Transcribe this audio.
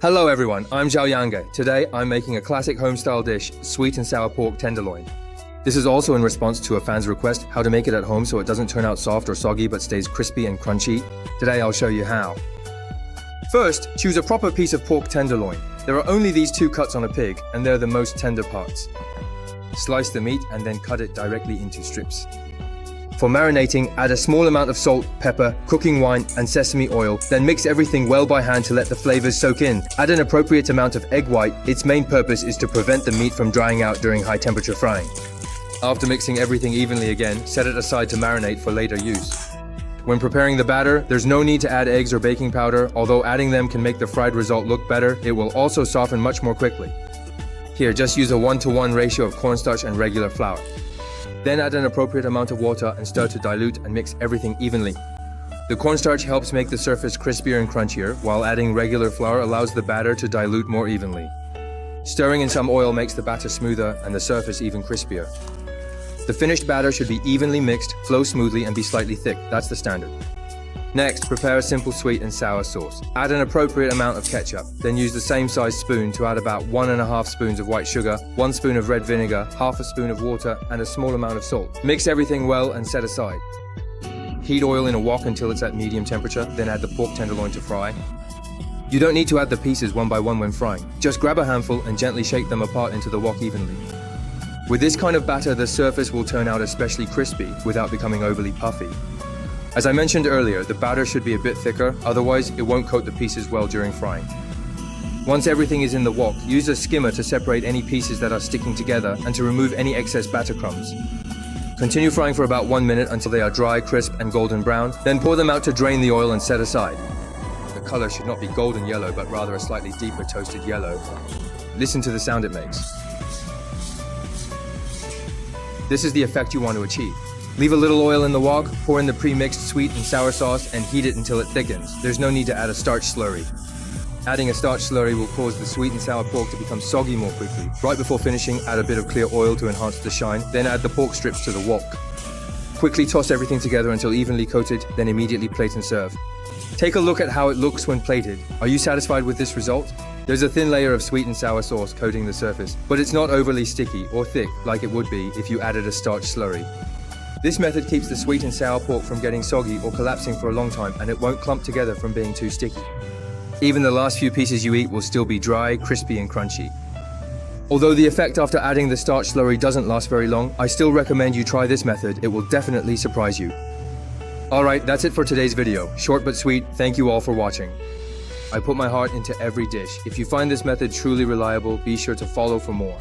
Hello everyone, I'm Xiao Yang. Today I'm making a classic home-style dish, sweet and sour pork tenderloin. This is also in response to a fan's request how to make it at home so it doesn't turn out soft or soggy but stays crispy and crunchy. Today I'll show you how. First, choose a proper piece of pork tenderloin. There are only these two cuts on a pig, and they're the most tender parts. Slice the meat and then cut it directly into strips. For marinating, add a small amount of salt, pepper, cooking wine, and sesame oil, then mix everything well by hand to let the flavors soak in. Add an appropriate amount of egg white. Its main purpose is to prevent the meat from drying out during high-temperature frying. After mixing everything evenly again, set it aside to marinate for later use. When preparing the batter, there's no need to add eggs or baking powder. Although adding them can make the fried result look better, it will also soften much more quickly. Here, just use a 1-to-1 ratio of cornstarch and regular flour. Then add an appropriate amount of water and stir to dilute and mix everything evenly. The cornstarch helps make the surface crispier and crunchier, while adding regular flour allows the batter to dilute more evenly. Stirring in some oil makes the batter smoother and the surface even crispier. The finished batter should be evenly mixed, flow smoothly, and be slightly thick. That's the standard. Next, prepare a simple sweet and sour sauce. Add an appropriate amount of ketchup, then use the same size spoon to add about 1½ spoons of white sugar, 1 spoon of red vinegar, ½ spoon of water, and a small amount of salt. Mix everything well and set aside. Heat oil in a wok until it's at medium temperature, then add the pork tenderloin to fry. You don't need to add the pieces one by one when frying. Just grab a handful and gently shake them apart into the wok evenly. With this kind of batter, the surface will turn out especially crispy without becoming overly puffy. As I mentioned earlier, the batter should be a bit thicker, otherwise it won't coat the pieces well during frying. Once everything is in the wok, use a skimmer to separate any pieces that are sticking together and to remove any excess batter crumbs. Continue frying for about 1 minute until they are dry, crisp, and golden brown, then pour them out to drain the oil and set aside. The color should not be golden yellow, but rather a slightly deeper toasted yellow. Listen to the sound it makes. This is the effect you want to achieve. Leave a little oil in the wok, pour in the pre-mixed sweet and sour sauce, and heat it until it thickens. There's no need to add a starch slurry. Adding a starch slurry will cause the sweet and sour pork to become soggy more quickly. Right before finishing, add a bit of clear oil to enhance the shine, then add the pork strips to the wok. Quickly toss everything together until evenly coated, then immediately plate and serve. Take a look at how it looks when plated. Are you satisfied with this result? There's a thin layer of sweet and sour sauce coating the surface, but it's not overly sticky or thick like it would be if you added a starch slurry. This method keeps the sweet and sour pork from getting soggy or collapsing for a long time, and it won't clump together from being too sticky. Even the last few pieces you eat will still be dry, crispy, and crunchy. Although the effect after adding the starch slurry doesn't last very long, I still recommend you try this method. It will definitely surprise you. Alright, that's it for today's video. Short but sweet. Thank you all for watching. I put my heart into every dish. If you find this method truly reliable, be sure to follow for more.